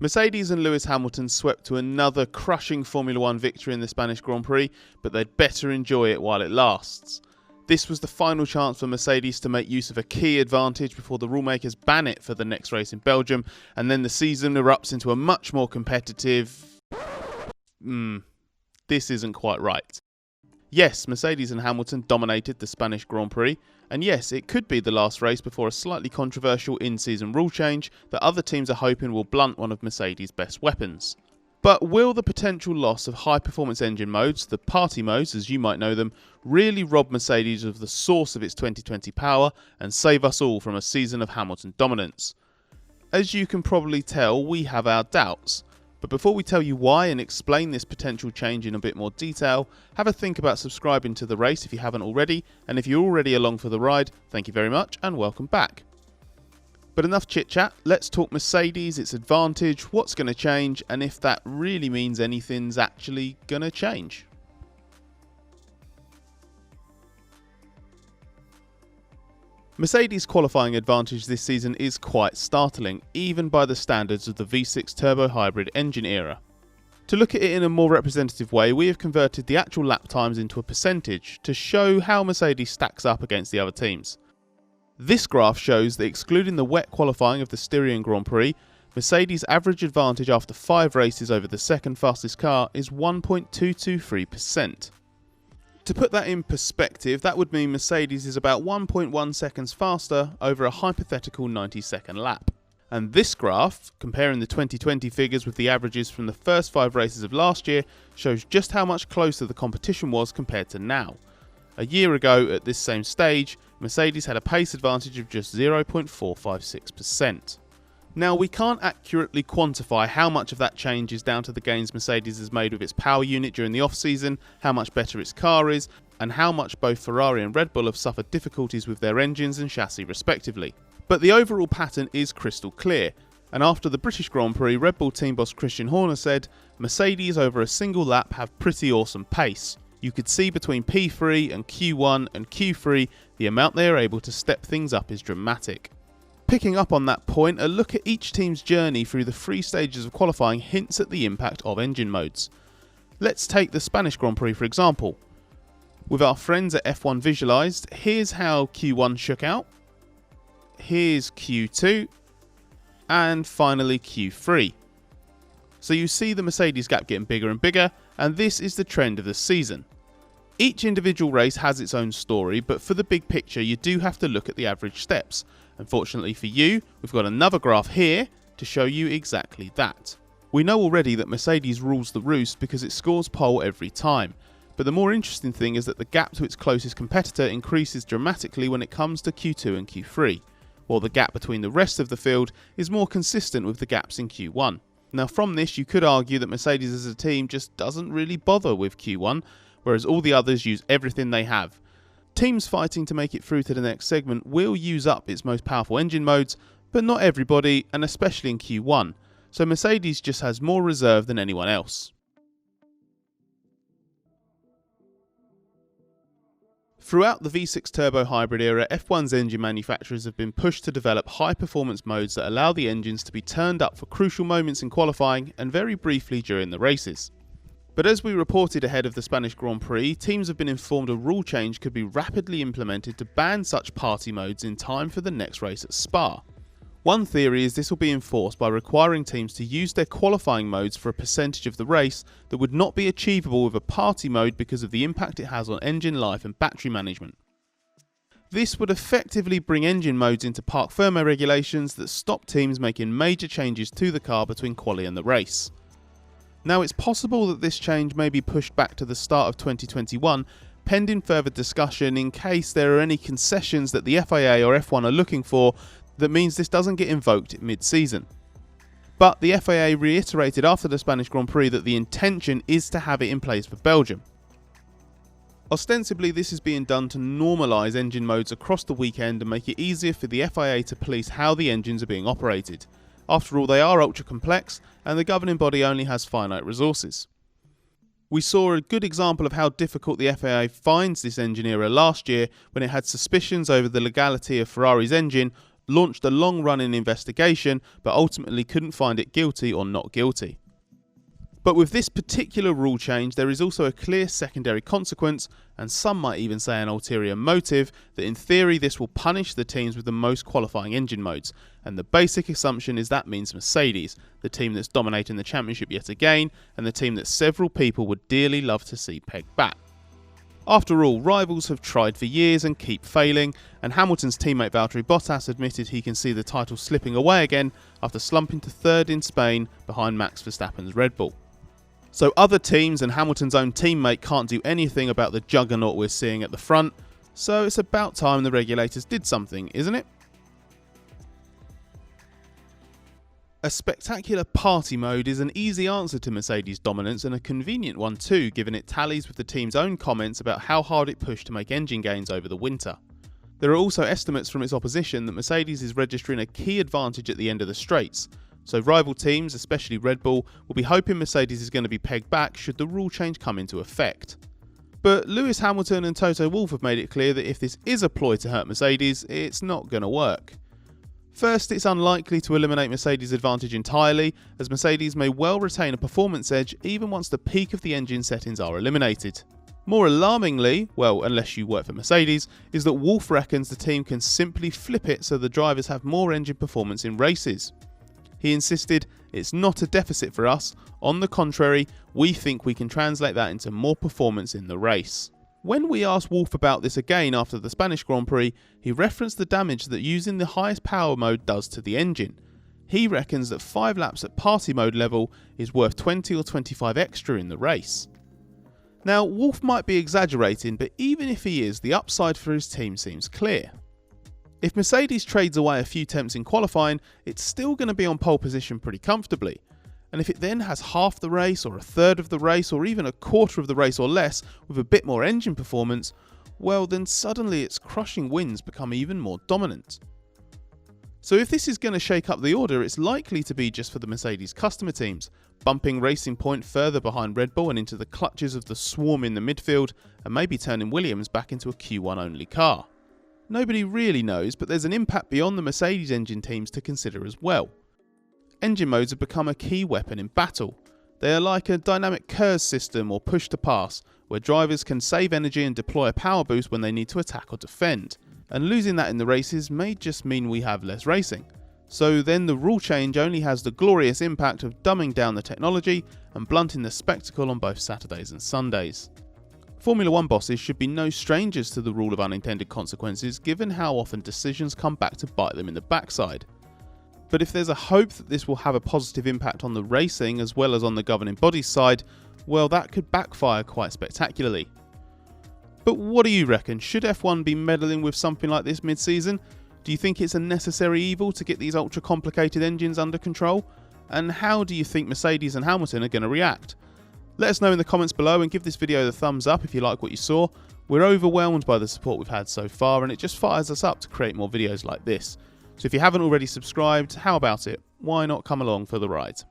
Mercedes and Lewis Hamilton swept to another crushing Formula 1 victory in the Spanish Grand Prix, but they'd better enjoy it while it lasts. This was the final chance for Mercedes to make use of a key advantage before the rulemakers ban it for the next race in Belgium, and then the season erupts into a much more competitive... this isn't quite right. Yes, Mercedes and Hamilton dominated the Spanish Grand Prix, and yes, it could be the last race before a slightly controversial in-season rule change that other teams are hoping will blunt one of Mercedes' best weapons. But will the potential loss of high-performance engine modes, the party modes as you might know them, really rob Mercedes of the source of its 2020 power and save us all from a season of Hamilton dominance? As you can probably tell, we have our doubts. But before we tell you why and explain this potential change in a bit more detail, have a think about subscribing to the race if you haven't already, and if you're already along for the ride, thank you very much and welcome back. But enough chit chat, let's talk Mercedes, its advantage, what's going to change, and if that really means anything's actually going to change. Mercedes' qualifying advantage this season is quite startling, even by the standards of the V6 turbo hybrid engine era. To look at it in a more representative way, we have converted the actual lap times into a percentage to show how Mercedes stacks up against the other teams. This graph shows that excluding the wet qualifying of the Styrian Grand Prix, Mercedes' average advantage after 5 races over the second fastest car is 1.223%. To put that in perspective, that would mean Mercedes is about 1.1 seconds faster over a hypothetical 90-second lap. And this graph, comparing the 2020 figures with the averages from the first 5 races of last year, shows just how much closer the competition was compared to now. A year ago, at this same stage, Mercedes had a pace advantage of just 0.456%. Now, we can't accurately quantify how much of that change is down to the gains Mercedes has made with its power unit during the off-season, how much better its car is, and how much both Ferrari and Red Bull have suffered difficulties with their engines and chassis respectively. But the overall pattern is crystal clear, and after the British Grand Prix, Red Bull team boss Christian Horner said, "Mercedes over a single lap have pretty awesome pace. You could see between P3 and Q1 and Q3, the amount they are able to step things up is dramatic." Picking up on that point, a look at each team's journey through the 3 stages of qualifying hints at the impact of engine modes. Let's take the Spanish Grand Prix for example. With our friends at F1 visualised, here's how Q1 shook out, here's Q2, and finally Q3. So you see the Mercedes gap getting bigger and bigger, and this is the trend of the season. Each individual race has its own story, but for the big picture you do have to look at the average steps. Unfortunately for you, we've got another graph here to show you exactly that. We know already that Mercedes rules the roost because it scores pole every time, but the more interesting thing is that the gap to its closest competitor increases dramatically when it comes to Q2 and Q3, while the gap between the rest of the field is more consistent with the gaps in Q1. Now from this you could argue that Mercedes as a team just doesn't really bother with Q1, whereas all the others use everything they have. Teams fighting to make it through to the next segment will use up its most powerful engine modes, but not everybody, and especially in Q1, so Mercedes just has more reserve than anyone else. Throughout the V6 turbo hybrid era, F1's engine manufacturers have been pushed to develop high-performance modes that allow the engines to be turned up for crucial moments in qualifying and very briefly during the races. But as we reported ahead of the Spanish Grand Prix, teams have been informed a rule change could be rapidly implemented to ban such party modes in time for the next race at Spa. One theory is this will be enforced by requiring teams to use their qualifying modes for a percentage of the race that would not be achievable with a party mode because of the impact it has on engine life and battery management. This would effectively bring engine modes into parc fermé regulations that stop teams making major changes to the car between quali and the race. Now it's possible that this change may be pushed back to the start of 2021, pending further discussion in case there are any concessions that the FIA or F1 are looking for that means this doesn't get invoked mid-season. But the FIA reiterated after the Spanish Grand Prix that the intention is to have it in place for Belgium. Ostensibly this is being done to normalise engine modes across the weekend and make it easier for the FIA to police how the engines are being operated. After all, they are ultra complex and the governing body only has finite resources. We saw a good example of how difficult the FIA finds this engine era last year when it had suspicions over the legality of Ferrari's engine launched a long-running investigation but ultimately couldn't find it guilty or not guilty. But with this particular rule change, there is also a clear secondary consequence, and some might even say an ulterior motive, that in theory this will punish the teams with the most qualifying engine modes. And the basic assumption is that means Mercedes, the team that's dominating the championship yet again, and the team that several people would dearly love to see pegged back. After all, rivals have tried for years and keep failing, and Hamilton's teammate Valtteri Bottas admitted he can see the title slipping away again after slumping to third in Spain behind Max Verstappen's Red Bull. So other teams and Hamilton's own teammate can't do anything about the juggernaut we're seeing at the front, so it's about time the regulators did something, isn't it? A spectacular party mode is an easy answer to Mercedes' dominance, and a convenient one too, given it tallies with the team's own comments about how hard it pushed to make engine gains over the winter. There are also estimates from its opposition that Mercedes is registering a key advantage at the end of the straights. So rival teams, especially Red Bull, will be hoping Mercedes is going to be pegged back should the rule change come into effect. But Lewis Hamilton and Toto Wolff have made it clear that if this is a ploy to hurt Mercedes, it's not going to work. First, it's unlikely to eliminate Mercedes' advantage entirely, as Mercedes may well retain a performance edge even once the peak of the engine settings are eliminated. More alarmingly, well, unless you work for Mercedes, is that Wolff reckons the team can simply flip it so the drivers have more engine performance in races. He insisted, "It's not a deficit for us. On the contrary, we think we can translate that into more performance in the race." When we asked Wolff about this again after the Spanish Grand Prix, he referenced the damage that using the highest power mode does to the engine. He reckons that 5 laps at party mode level is worth 20 or 25 extra in the race. Now, Wolff might be exaggerating, but even if he is, the upside for his team seems clear. If Mercedes trades away a few temps in qualifying, it's still going to be on pole position pretty comfortably. And if it then has half the race, or a third of the race, or even a quarter of the race or less, with a bit more engine performance, well then suddenly its crushing wins become even more dominant. So if this is going to shake up the order, it's likely to be just for the Mercedes customer teams, bumping Racing Point further behind Red Bull and into the clutches of the swarm in the midfield, and maybe turning Williams back into a Q1 only car. Nobody really knows, but there's an impact beyond the Mercedes engine teams to consider as well. Engine modes have become a key weapon in battle. They are like a dynamic KERS system or push to pass, where drivers can save energy and deploy a power boost when they need to attack or defend. And losing that in the races may just mean we have less racing. So then the rule change only has the glorious impact of dumbing down the technology and blunting the spectacle on both Saturdays and Sundays. Formula 1 bosses should be no strangers to the rule of unintended consequences, given how often decisions come back to bite them in the backside. But if there's a hope that this will have a positive impact on the racing as well as on the governing body's side, well, that could backfire quite spectacularly. But what do you reckon? Should F1 be meddling with something like this mid-season? Do you think it's a necessary evil to get these ultra complicated engines under control? And how do you think Mercedes and Hamilton are going to react? Let us know in the comments below, and give this video the thumbs up if you like what you saw. We're overwhelmed by the support we've had so far, and it just fires us up to create more videos like this. So if you haven't already subscribed, how about it? Why not come along for the ride?